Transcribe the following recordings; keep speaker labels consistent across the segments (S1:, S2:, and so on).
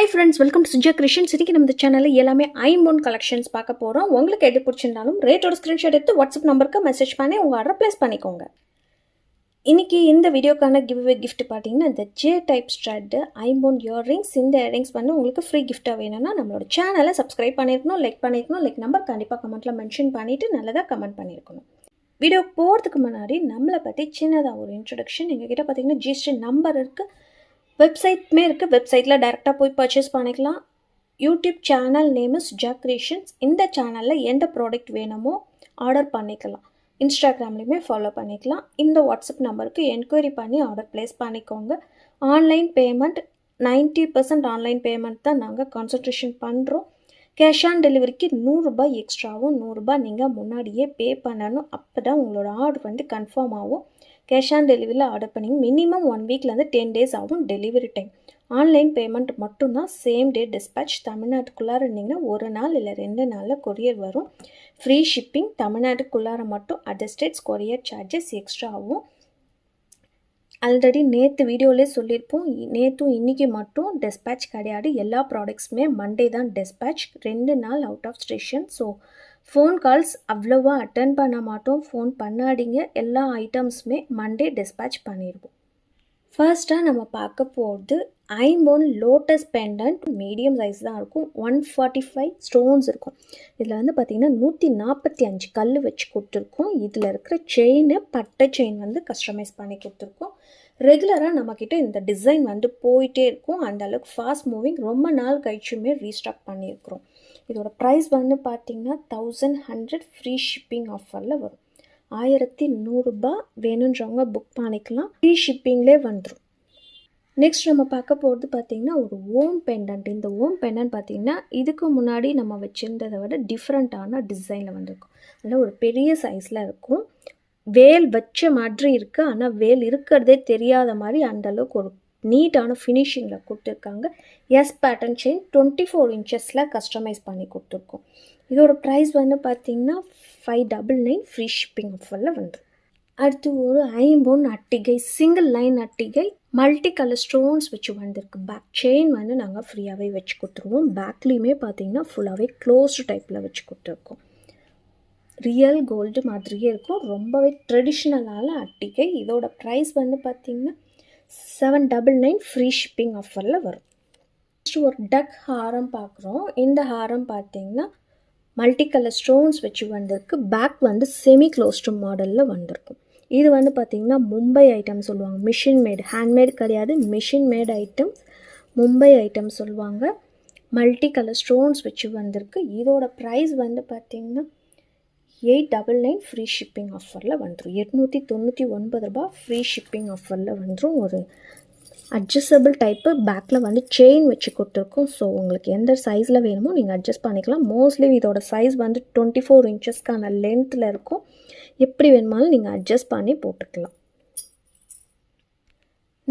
S1: Hi friends, welcome to Suja Creations. இன்னைக்கு நம்ம சேனல்ல எல்லாமே ஐம்பொன் கலெக்ஷன்ஸ் பார்க்க போறோம். உங்களுக்கு எது பிடிச்சிருந்தாலும் ரேட்டோட ஸ்கிரீன்ஷாட் எடுத்து வாட்ஸ்அப் நம்பருக்கு மெசேஜ் பண்ணி உங்க ஆர்டர் பிளேஸ் பண்ணிக்கோங்க. இன்னைக்கு இந்த வீடியோக்கான கிவ்அவே gift பாத்தீங்கன்னா இந்த J டைப் ஸ்டட் ஐம்பொன் இயரிங்ஸ். இந்த இயரிங்ஸ் வந்து உங்களுக்கு ஃப்ரீ கிஃப்டா வேணும்னா நம்மளோட சேனலை சப்ஸ்கிரைப் பண்ணிருக்கணும், லைக் பண்ணிருக்கணும், லைக் நம்பர் கண்டிப்பா கமெண்ட்ல மென்ஷன் பண்ணிட்டு நல்லதா கமெண்ட் பண்ணிருக்கணும். வீடியோ போறதுக்கு முன்னாடி நம்மளை பத்தி சின்னதா ஒரு இன்ட்ரோடக்ஷன். எங்ககிட்ட பாத்தீங்கன்னா ஜிஎஸ்டி நம்பர் இருக்கு, வெப்சைட்மே இருக்குது. வெப்சைட்டில் டைரெக்டாக போய் பர்ச்சேஸ் பண்ணிக்கலாம். YouTube channel name is Ja Creations. இந்த சேனலில் எந்த ப்ராடக்ட் வேணுமோ ஆர்டர் பண்ணிக்கலாம். இன்ஸ்டாகிராம்லேயுமே ஃபாலோ பண்ணிக்கலாம். இந்த வாட்ஸ்அப் நம்பருக்கு என்கொயரி பண்ணி ஆர்டர் ப்ளேஸ் பண்ணிக்கோங்க. ஆன்லைன் பேமெண்ட் 90% ஆன்லைன் பேமெண்ட் தான் நாங்கள் கான்சன்ட்ரேஷன் பண்ணுறோம். கேஷ் ஆன் டெலிவரிக்கு 100 ரூபாய் எக்ஸ்ட்ராவும் 100 ரூபாய் நீங்கள் முன்னாடியே பே பண்ணணும். அப்போ தான் உங்களோட ஆர்டர் வந்து கன்ஃபார்ம் ஆகும். கேஷ் ஆன் டெலிவரியில் ஆர்டர் பண்ணிங்க மினிமம் 1 வீக்லேருந்து 10 days ஆகும் டெலிவரி டைம். ஆன்லைன் பேமெண்ட் மட்டும்தான். Same day dispatch. தமிழ்நாட்டுக்குள்ளார இருந்தீங்கன்னா 1 நாள் இல்லை 2 நாளில் கொரியர் வரும். Free shipping. தமிழ்நாட்டுக்குள்ளார மட்டும் other states courier charges extra ஆகும். ஆல்ரெடி நேற்று வீடியோவிலே சொல்லியிருப்போம். நேற்றும் இன்றைக்கி மட்டும் டிஸ்பேச் கிடையாது. எல்லா ப்ராடக்ட்ஸுமே மண்டே தான் டிஸ்பேச். 2 நாள் out of station. So phone calls அவ்வளோவா அட்டன் பண்ண மாட்டோம். ஃபோன் பண்ணாதீங்க. எல்லா ஐட்டம்ஸுமே மண்டே டிஸ்பேச் பண்ணிடுவோம். ஃபர்ஸ்ட்டாக நம்ம பார்க்க போகிறது ஐம்பொன் லோட்டஸ் பெண்டன்ட். மீடியம் சைஸ் தான் இருக்கும். 145 ஸ்டோன்ஸ் இருக்கும். இதில் வந்து பார்த்திங்கன்னா 145 கல் வச்சு கொடுத்துருக்கோம். இதில் இருக்கிற செயின், பட்டை செயின் வந்து கஸ்டமைஸ் பண்ணி கொடுத்துருக்கோம். ரெகுலராக நம்மக்கிட்ட இந்த டிசைன் வந்து போயிட்டே இருக்கும். அந்த அளவுக்கு ஃபாஸ்ட் மூவிங். ரொம்ப நாள் கழிச்சுமே ரீஸ்டாக் பண்ணியிருக்கிறோம். இதோட ப்ரைஸ் வந்து பார்த்திங்கன்னா 1100 ஃப்ரீ ஷிப்பிங் ஆஃபரில் வரும். 1100 ரூபாய் வேணுன்றவங்க புக் பண்ணிக்கலாம். ஃப்ரீ ஷிப்பிங்லே வந்துடும். நெக்ஸ்ட் நம்ம பார்க்க போகிறது பார்த்திங்கன்னா ஒரு ஓம் பெண்டன்ட். இந்த ஓம் பெண்டன்ட் பார்த்திங்கன்னா இதுக்கு முன்னாடி நம்ம வச்சுருந்ததை விட டிஃப்ரெண்ட்டான டிசைனில் வந்திருக்கும். அதில் ஒரு பெரிய சைஸில் இருக்கும். வேல் வச்ச மாதிரி இருக்குது. ஆனால் வேல் இருக்கிறதே தெரியாத மாதிரி அந்தளவுக்கு ஒரு நீட்டான ஃபினிஷிங்கில் கொடுத்துருக்காங்க. S pattern chain 24 inches customize பண்ணி கொடுத்துருக்கோம். இதோட ப்ரைஸ் வந்து பார்த்திங்கன்னா 599 ஃப்ரீ ஷிப்பிங் ஆஃபரில் வந்துடும். அடுத்து ஒரு ஐம்பொன் அட்டிகை, சிங்கிள் லைன் அட்டிகை, மல்டி கலர் ஸ்டோன்ஸ் வச்சு வந்திருக்கு. பேக் செயின் வந்து நாங்கள் ஃப்ரீயாகவே வச்சு கொடுத்துருவோம். பேக்லேயுமே பார்த்திங்கன்னா ஃபுல்லாகவே க்ளோஸ்டு டைப்பில் வச்சு கொடுத்துருக்கோம். ரியல் கோல்டு மாதிரியே இருக்கும். ரொம்பவே ட்ரெடிஷ்னலான அட்டிகை. இதோட ப்ரைஸ் வந்து பார்த்திங்கன்னா 799 ஃப்ரீ ஷிப்பிங் ஆஃபரில் வரும். நெக்ஸ்ட் ஒரு டக் ஹாரம் பார்க்குறோம். இந்த ஹாரம் பார்த்திங்கன்னா மல்டி கலர் ஸ்டோன்ஸ் வச்சு வந்திருக்கு. பேக் வந்து செமி க்ளோஸ்டு மாடலில் வந்திருக்கும். இது வந்து பார்த்திங்கன்னா மும்பை ஐட்டம் சொல்லுவாங்க. மிஷின் மேடு, ஹேண்ட்மேட் கிடையாது, machine matte item, Mumbai item சொல்லுவாங்க. மல்டி கலர் ஸ்டோன்ஸ் வச்சு வந்திருக்கு. இதோட ப்ரைஸ் வந்து பார்த்திங்கன்னா 899 ஃப்ரீ ஷிப்பிங் ஆஃபரில் வந்துடும். 899 ரூபாய் ஃப்ரீ ஷிப்பிங் ஆஃபரில் வந்துடும். ஒரு அட்ஜஸ்டபிள் டைப்பு. பேக்கில் வந்து செயின் வச்சு கொடுத்துருக்கோம். ஸோ உங்களுக்கு எந்த சைஸில் வேணுமோ நீங்கள் அட்ஜஸ்ட் பண்ணிக்கலாம். மோஸ்ட்லி இதோட சைஸ் வந்து 24 inchesக்கான லென்த்தில் இருக்கும். எப்படி வேணுமாலும் நீங்கள் அட்ஜஸ்ட் பண்ணி போட்டுக்கலாம்.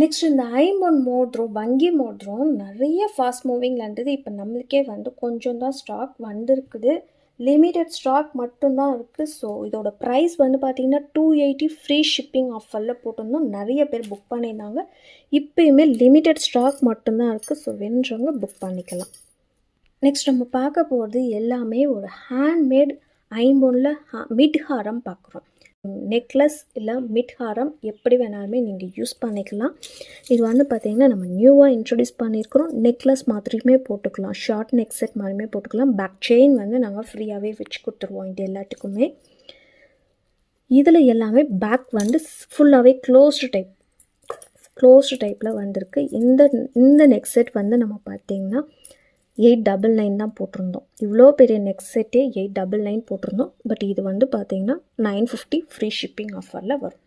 S1: நெக்ஸ்ட் இந்த ஐம்பொன் மோதிரம், வங்கி மோதிரம் நிறைய ஃபாஸ்ட் மூவிங்கில் இருந்தது. இப்போ நம்மளுக்கே வந்து கொஞ்சம் தான் ஸ்டாக் வந்திருக்குது. லிமிட்டட் ஸ்டாக் மட்டும்தான் இருக்குது. ஸோ இதோட ப்ரைஸ் வந்து பார்த்திங்கன்னா 280 ஃப்ரீ ஷிப்பிங் ஆஃபரில் போட்டிருந்தோம். நிறைய பேர் புக் பண்ணியிருந்தாங்க. இப்போயுமே லிமிட்டட் ஸ்டாக் மட்டும்தான் இருக்குது. ஸோ வேணுன்றவங்க புக் பண்ணிக்கலாம். நெக்ஸ்ட் நம்ம பார்க்க போகிறது எல்லாமே ஒரு ஹேண்ட்மேட் ஐம்பொனில் மிட் ஹாரம் பார்க்குறோம். நெக்லஸ் இல்லை மிட் ஹாரம் எப்படி வேணாலுமே நீங்கள் யூஸ் பண்ணிக்கலாம். இது வந்து பார்த்திங்கன்னா நம்ம நியூவாக இன்ட்ரடியூஸ் பண்ணியிருக்கிறோம். நெக்லஸ் மாதிரியுமே போட்டுக்கலாம், ஷார்ட் நெக் செட் மாதிரியுமே போட்டுக்கலாம். பேக் செயின் வந்து நாங்கள் ஃப்ரீயாகவே வச்சு கொடுத்துருவோம். இது எல்லாத்துக்குமே இதில் எல்லாமே பேக் வந்து ஃபுல்லாகவே க்ளோஸ்டு டைப்பில் வந்திருக்கு. இந்த நெக் செட் வந்து நம்ம பார்த்திங்கன்னா 899 தான் போட்டிருந்தோம். இவ்வளோ பெரிய நெக் செட்டே 899 போட்டிருந்தோம். பட் இது வந்து பார்த்திங்கன்னா 950 ஃப்ரீ ஷிப்பிங் ஆஃபரில் வரும்.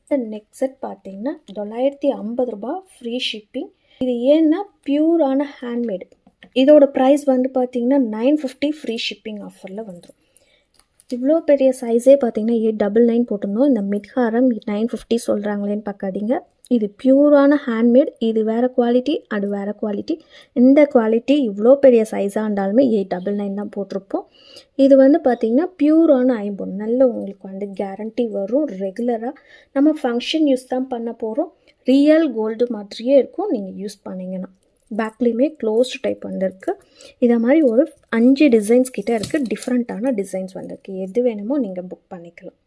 S1: இந்த நெக் செட் பார்த்திங்கன்னா 950 ரூபாய் ஃப்ரீ ஷிப்பிங். இது ஏன்னா பியூரான ஹேண்ட்மேடு. இதோட ப்ரைஸ் வந்து பார்த்திங்கன்னா 950 ஃப்ரீ ஷிப்பிங் ஆஃபரில் வந்துடும். இவ்வளோ பெரிய சைஸே பார்த்திங்கன்னா 899 போட்டிருந்தோம். இந்த மிட்ஹாரம் 950 சொல்கிறாங்களேன்னு பார்க்காதீங்க. இது பியூரான ஹேண்ட்மேட். இது வேறு குவாலிட்டி, அது வேறு குவாலிட்டி. இந்த குவாலிட்டி இவ்வளோ பெரிய சைஸாக இருந்தாலுமே 899 தான் போட்டிருப்போம். இது வந்து பார்த்திங்கன்னா பியூரான ஐம்பொன். நல்ல உங்களுக்கு வந்து கேரண்டி வரும். ரெகுலராக நம்ம ஃபங்க்ஷன் யூஸ் தான் பண்ண போகிறோம். ரியல் கோல்டு மாதிரியே இருக்கும் நீங்கள் யூஸ் பண்ணிங்கன்னா. பேக்லேயுமே க்ளோஸ்டு டைப் வந்திருக்கு. இதை மாதிரி ஒரு 5 டிசைன்ஸ் கிட்டே இருக்குது. டிஃப்ரெண்ட்டான டிசைன்ஸ் வந்திருக்கு. எது வேணுமோ நீங்கள் புக் பண்ணிக்கலாம்.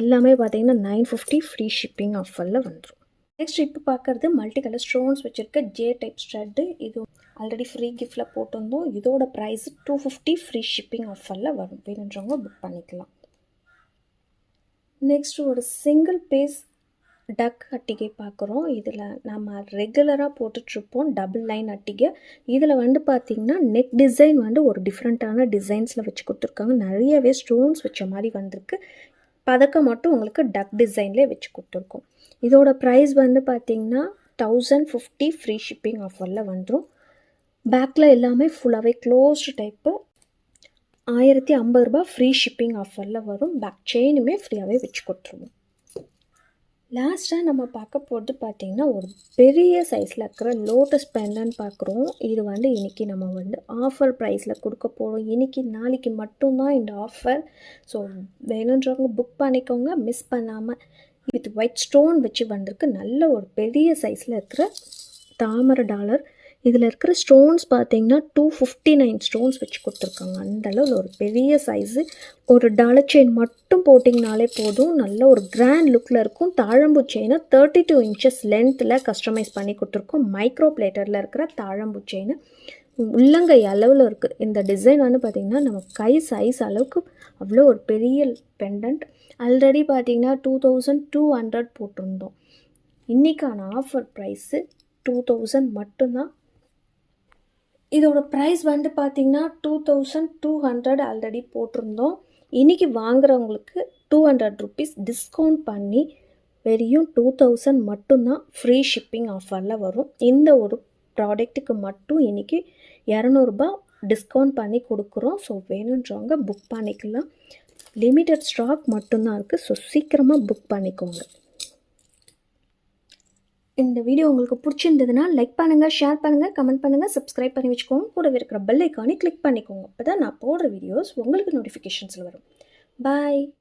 S1: எல்லாமே பார்த்தீங்கன்னா 950 ஃப்ரீ ஷிப்பிங் ஆஃபரில் வந்துடும். நெக்ஸ்ட் இப்போ பார்க்குறது மல்டி கலர் ஸ்டோன்ஸ் வச்சுருக்க ஜே டைப் ஸ்டட்டு. இது ஆல்ரெடி ஃப்ரீ கிஃப்டில் போட்டிருந்தோம். இதோட ப்ரைஸ் 250 ஃப்ரீ ஷிப்பிங் ஆஃபரில் வரும். வேணுன்றவங்க புக் பண்ணிக்கலாம். நெக்ஸ்ட் ஒரு சிங்கிள் பீஸ் டக் அட்டிகை பார்க்குறோம். இதில் நம்ம ரெகுலராக போட்டுட்ருப்போம் டபுள் லைன் அட்டிகை. இதில் வந்து பார்த்திங்கன்னா நெக் டிசைன் வந்து ஒரு டிஃப்ரெண்ட்டான டிசைன்ஸில் வச்சு கொடுத்துருக்காங்க. நிறையவே ஸ்டோன்ஸ் வச்ச மாதிரி வந்திருக்கு. பதக்கம் மட்டும் உங்களுக்கு டக் டிசைன்லேயே வச்சு கொடுத்துருக்கோம். இதோட ப்ரைஸ் வந்து பார்த்திங்கன்னா 1050 ஃப்ரீ ஷிப்பிங் ஆஃபரில் வந்துடும். பேக்கில் எல்லாமே ஃபுல்லாகவே க்ளோஸ்டு டைப்பு. 1050 ரூபா ஃப்ரீ ஷிப்பிங் ஆஃபரில் வரும். பேக் செயினுமே ஃப்ரீயாகவே வச்சு கொடுத்துருவோம். லாஸ்ட்டாக நம்ம பார்க்க போகிறது பார்த்திங்கன்னா ஒரு பெரிய சைஸில் இருக்கிற லோட்டஸ் பெண்டன்ட் பார்க்குறோம். இது வந்து இன்றைக்கி நம்ம வந்து ஆஃபர் ப்ரைஸில் கொடுக்க போகிறோம். இன்றைக்கி நாளைக்கு மட்டும்தான் இந்த ஆஃபர். ஸோ வேணுன்றவங்க புக் பண்ணிக்கோங்க, மிஸ் பண்ணாமல். வித் ஒயிட் ஸ்டோன் வச்சு வந்திருக்கு. நல்ல ஒரு பெரிய சைஸில் இருக்கிற தாமரை டாலர். இதில் இருக்கிற ஸ்டோன்ஸ் பார்த்திங்கன்னா 259 ஸ்டோன்ஸ் வச்சு கொடுத்துருக்காங்க. அந்தளவில் ஒரு பெரிய சைஸு. ஒரு டாலர் செயின் மட்டும் போட்டிங்கனாலே போதும். நல்ல ஒரு கிராண்ட் லுக்கில் இருக்கும். தாழம்பூ செயினை 32 இன்ச்சஸ் லென்த்தில் கஸ்டமைஸ் பண்ணி கொடுத்துருக்கோம். மைக்ரோ பிளேட்டரில் இருக்கிற தாழம்பூ செயின் உள்ளங்கை அளவில் இருக்குது. இந்த டிசைன் வந்து பார்த்திங்கன்னா நம்ம கை சைஸ் அளவுக்கு அவ்வளோ ஒரு பெரிய பெண்டன்ட். ஆல்ரெடி பார்த்திங்கன்னா 2200 போட்டிருந்தோம். இன்றைக்கான ஆஃபர் ப்ரைஸு 2000 மட்டும்தான். இதோட ப்ரைஸ் வந்து பார்த்திங்கன்னா 2200 ஆல்ரெடி போட்டிருந்தோம். இன்றைக்கி வாங்குறவங்களுக்கு 200 ருபீஸ் டிஸ்கவுண்ட் பண்ணி வெறும் 2000 மட்டும்தான் ஃப்ரீ ஷிப்பிங் ஆஃபரில் வரும். இந்த ஒரு ப்ராடக்ட்டுக்கு மட்டும் இன்றைக்கி 200 ரூபா டிஸ்கவுண்ட் பண்ணி கொடுக்குறோம். ஸோ வேணுன்றவங்க புக் பண்ணிக்கலாம். லிமிட்டட் ஸ்டாக் மட்டும்தான் இருக்குது. ஸோ சீக்கிரமாக புக் பண்ணிக்கோங்க. இந்த வீடியோ உங்களுக்கு பிடிச்சிருந்ததுன்னா லைக் பண்ணுங்கள், ஷேர் பண்ணுங்கள், கமெண்ட் பண்ணுங்கள், சப்ஸ்கிரைப் பண்ணி வச்சுக்கோங்க. கூடவே இருக்கிற பெல் ஐக்கானை கிளிக் பண்ணிக்கோங்க. அப்போ தான் நான் போடுற வீடியோஸ் உங்களுக்கு நோட்டிஃபிகேஷன்ஸில் வரும். பாய்.